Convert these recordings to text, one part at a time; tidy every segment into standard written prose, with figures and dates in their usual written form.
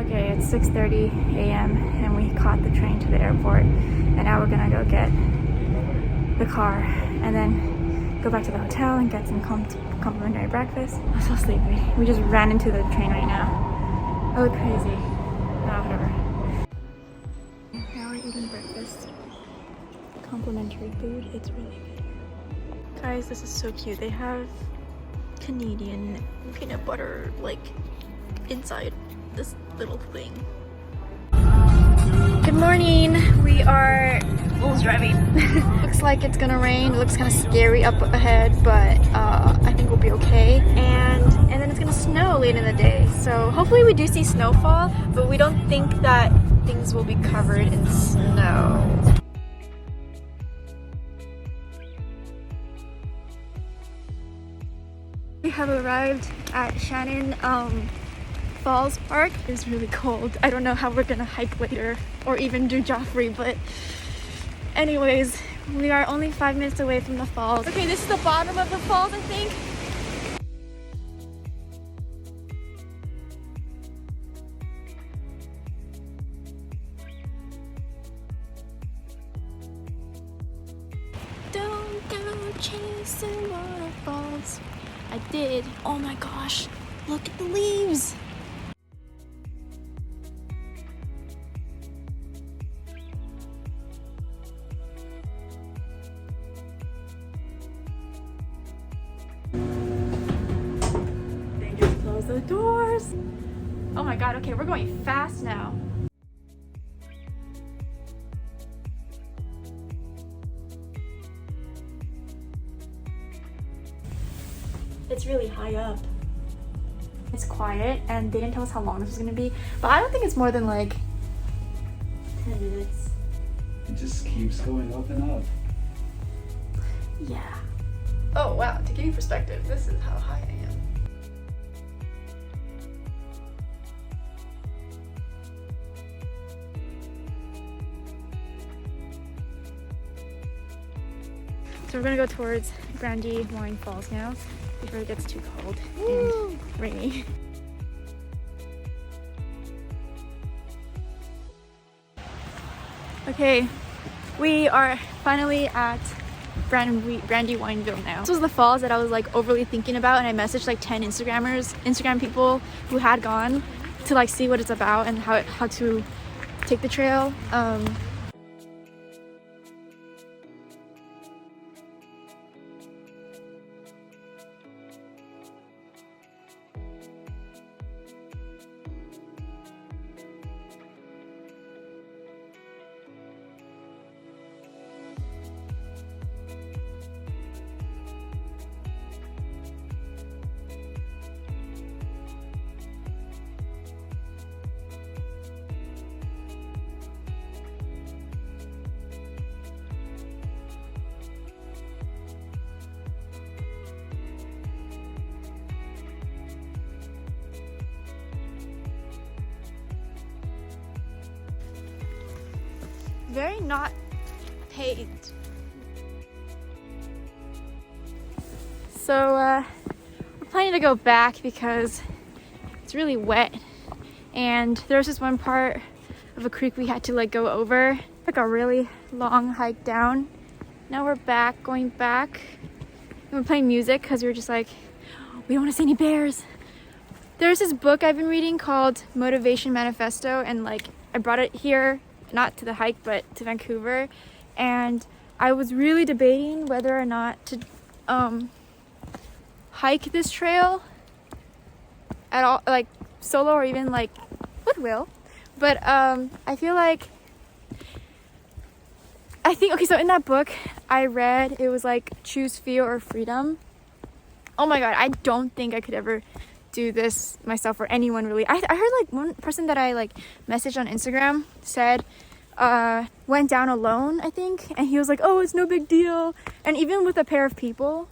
Okay, it's 6:30 a.m. and we caught the train to the airport, and now we're gonna go get the car and then go back to the hotel and get some complimentary breakfast. I'm so sleepy. We just ran into the train right now. I look crazy. Oh, whatever. Now we're eating breakfast. Complimentary food. It's really good. Guys, this is so cute. They have Canadian peanut butter like inside this little thing. Good morning. We are driving. Looks like it's gonna rain. It looks kind of scary up ahead, but I think we'll be okay. And then it's gonna snow late in the day. So hopefully we do see snowfall, but we don't think that things will be covered in snow. We have arrived at Shannon Falls Park. It's really cold. I don't know how we're gonna hike later or even do Joffre, but anyways, we are only 5 minutes away from the falls. Okay, this is the bottom of the falls, I think. Don't go chasing waterfalls. I did. Oh my gosh, look at the leaves. They just closed the doors. Oh my god, okay, we're going fast now. It's really high up. It's quiet and they didn't tell us how long this was gonna be, but I don't think it's more than like 10 minutes. It just keeps going up and up. Yeah. Oh wow, to give you perspective, this is how high I am. So we're gonna go towards Brandywine Falls now before it gets too cold and rainy. Okay, we are finally at Brandywineville now. This was the falls that I was like overly thinking about, and I messaged like 10 Instagram people who had gone to like see what it's about and how to take the trail. Very not paved. So we're planning to go back because it's really wet, and there was this one part of a creek we had to like go over. Like a really long hike down. Now we're going back. And we're playing music because we were just like, we don't want to see any bears. There's this book I've been reading called Motivation Manifesto, and like I brought it here, not to the hike but to Vancouver, and I was really debating whether or not to hike this trail at all, like solo or even like with Will, but I feel like okay, so in that book I read, it was like choose fear or freedom. Oh my god, I don't think I could ever do this myself or anyone really. I heard like one person that I like messaged on Instagram said went down alone, I think, and he was like, oh, it's no big deal. And even with a pair of people,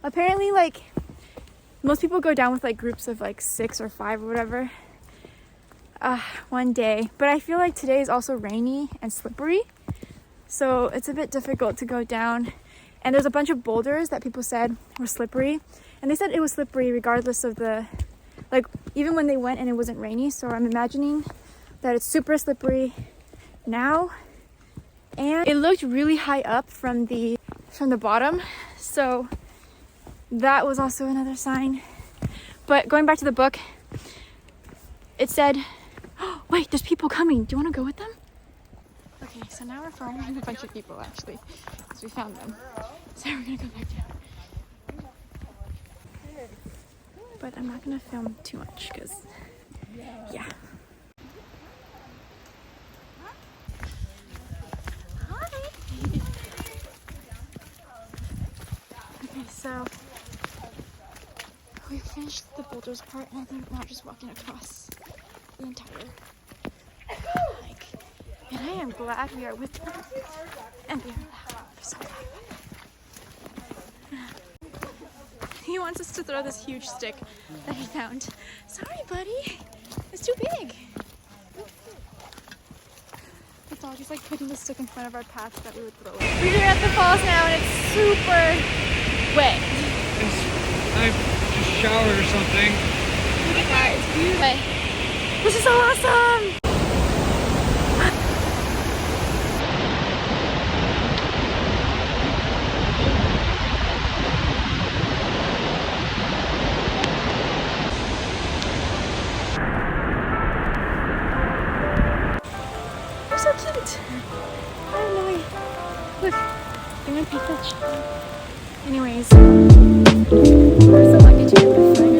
apparently like most people go down with like groups of like 6 or 5 or whatever one day. But I feel like today is also rainy and slippery, so it's a bit difficult to go down. And there's a bunch of boulders that people said were slippery, and they said it was slippery regardless of the like even when they went and it wasn't rainy. So I'm imagining that it's super slippery now, and it looked really high up from the bottom, so that was also another sign. But going back to the book, it said, oh, wait, there's people coming. Do you want to go with them? Okay, so now we're following a bunch of people actually, because we found them. So we're gonna go back down. But I'm not gonna film too much because, yeah. Hi. Okay, so we finished the boulders part, and I think now we're just walking across the entire hike. And I am glad we are with them, and we are loud. I'm so glad about it. He wants us to throw this huge stick that he found. Sorry, buddy. It's too big. The dog is like putting the stick in front of our path that we would throw it. We're here at the falls now, and it's super wet. I just showered or something. Look at that. It's beautiful. This is so awesome. So cute. I don't know. Look, they're gonna pick that shit. Anyways, we're so lucky to be able to find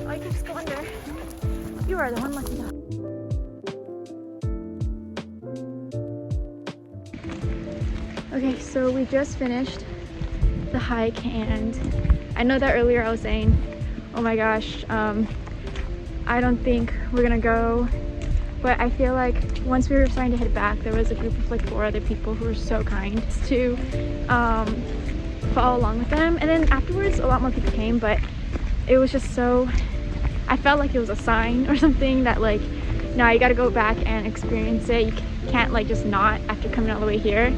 oh, you can just go under. You are the one lucky dog. Okay, so we just finished the hike, and I know that earlier I was saying, oh my gosh, I don't think we're gonna go, but I feel like once we were starting to head back, there was a group of like 4 other people who were so kind to follow along with them, and then afterwards a lot more people came, but it was just so, I felt like it was a sign or something that like, no, you gotta go back and experience it. You can't like just not after coming all the way here.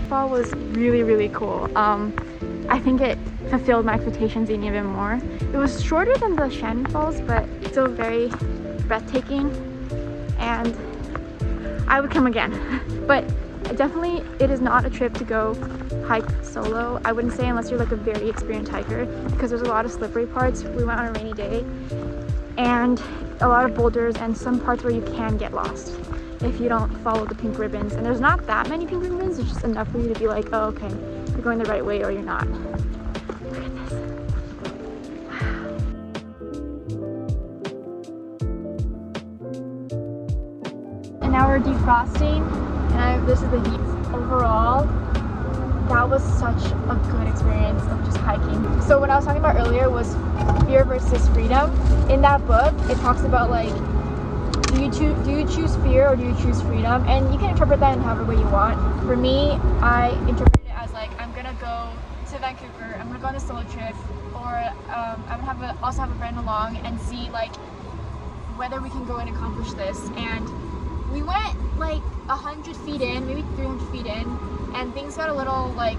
Fall was really cool. I think it fulfilled my expectations even more. It was shorter than the Shannon Falls, but still very breathtaking, and I would come again. But definitely it is not a trip to go hike solo. I wouldn't say, unless you're like a very experienced hiker, because there's a lot of slippery parts. We went on a rainy day, and a lot of boulders and some parts where you can get lost if you don't follow the pink ribbons. And there's not that many pink ribbons, it's just enough for you to be like, oh, okay, you're going the right way or you're not. Look at this. Wow. And now we're defrosting, and this is the heat. Overall, that was such a good experience of just hiking. So what I was talking about earlier was fear versus freedom. In that book, it talks about like, do you choose fear or do you choose freedom? And you can interpret that in however way you want. For me, I interpreted it as like, I'm gonna go to Vancouver, I'm gonna go on a solo trip, or I'm gonna also have a friend along and see like whether we can go and accomplish this. And we went like 100 feet in, maybe 300 feet in, and things got a little like,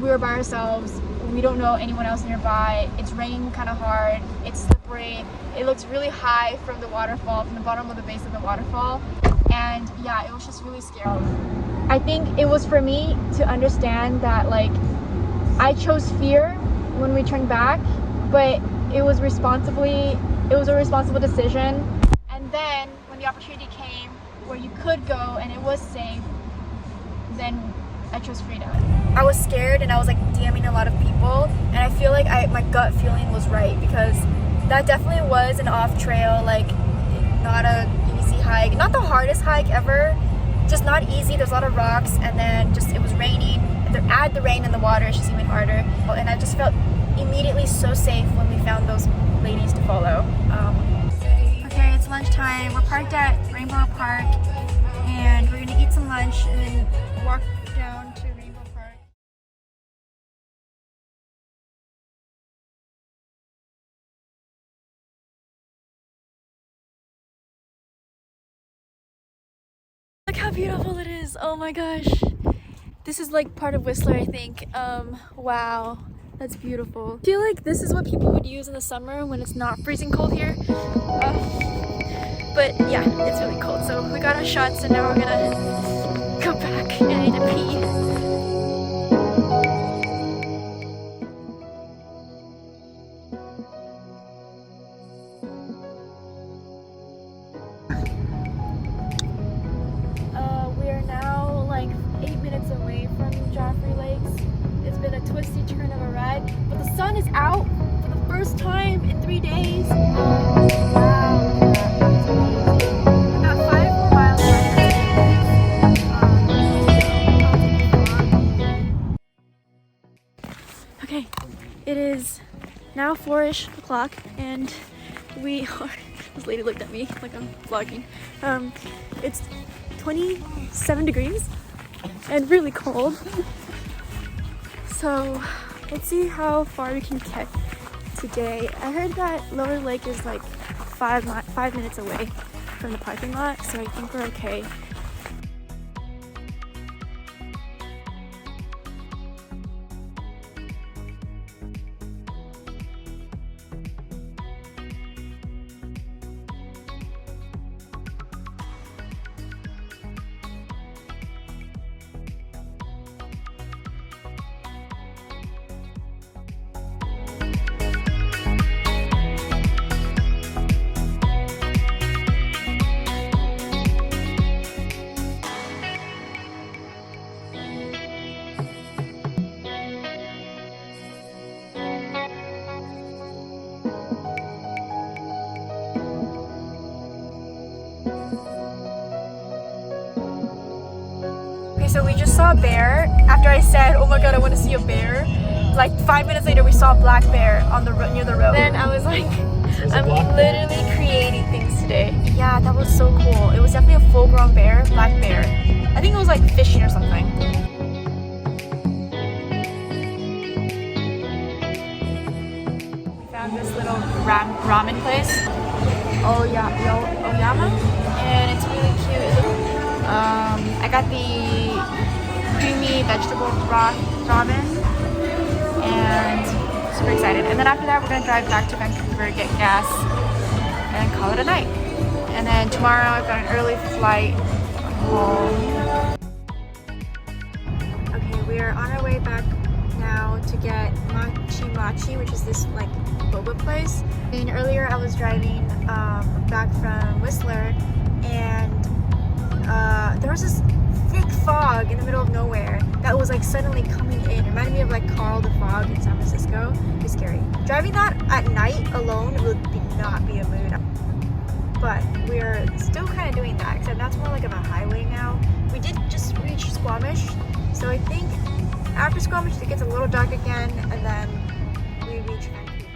we were by ourselves, we don't know anyone else nearby, it's raining kind of hard, it's slippery, it looks really high from the waterfall, from the bottom of the base of the waterfall, and yeah, it was just really scary. I think it was for me to understand that like, I chose fear when we turned back, but it was a responsible decision. And then when the opportunity came where you could go and it was safe, then I chose freedom. I was scared and I was like DMing a lot of people, and I feel like my gut feeling was right, because that definitely was an off trail, like not a easy hike, not the hardest hike ever, just not easy. There's a lot of rocks, and then just it was raining. Add the rain and the water, it's just even harder. And I just felt immediately so safe when we found those ladies to follow. Okay, it's lunchtime. We're parked at Rainbow Park, and we're gonna eat some lunch and then walk down to Look how beautiful it is. Oh my gosh. This is like part of Whistler, I think. Wow. That's beautiful. I feel like this is what people would use in the summer when it's not freezing cold here. But yeah, it's really cold. So we got our shots and now we're gonna go back and I need to pee. We are now like 8 minutes away from Joffre Lake. It's been a twisty turn of a ride, but the sun is out for the first time in 3 days. Wow, look at that. It's amazing. We got 5 more miles left. Okay, it is now 4-ish o'clock and we are, this lady looked at me like I'm vlogging. It's 27 degrees and really cold. So let's see how far we can get today. I heard that Lower Lake is like 5 minutes away from the parking lot, so I think we're okay. So we just saw a bear. After I said, oh my god, I want to see a bear, like 5 minutes later we saw a black bear on the near the road. Then I was like, I'm literally creating things today. Yeah, that was so cool. It was definitely a full-grown bear, black bear. I think it was like fishing or something. We found this little ramen place, Oyama, and it's really cute. I got the creamy vegetable broth ramen and super excited. And then after that we're gonna drive back to Vancouver, get gas, and call it a night. And then tomorrow I've got an early flight home. Okay, we are on our way back now to get Machi, which is this like boba place. And earlier I was driving back from Whistler and there was this thick fog in the middle of nowhere that was like suddenly coming in. It reminded me of like Carl the Fog in San Francisco. It was scary. Driving that at night alone would not be a mood. But we're still kind of doing that, except that's more like of a highway now. We did just reach Squamish, so I think after Squamish it gets a little dark again, and then we reach Vancouver.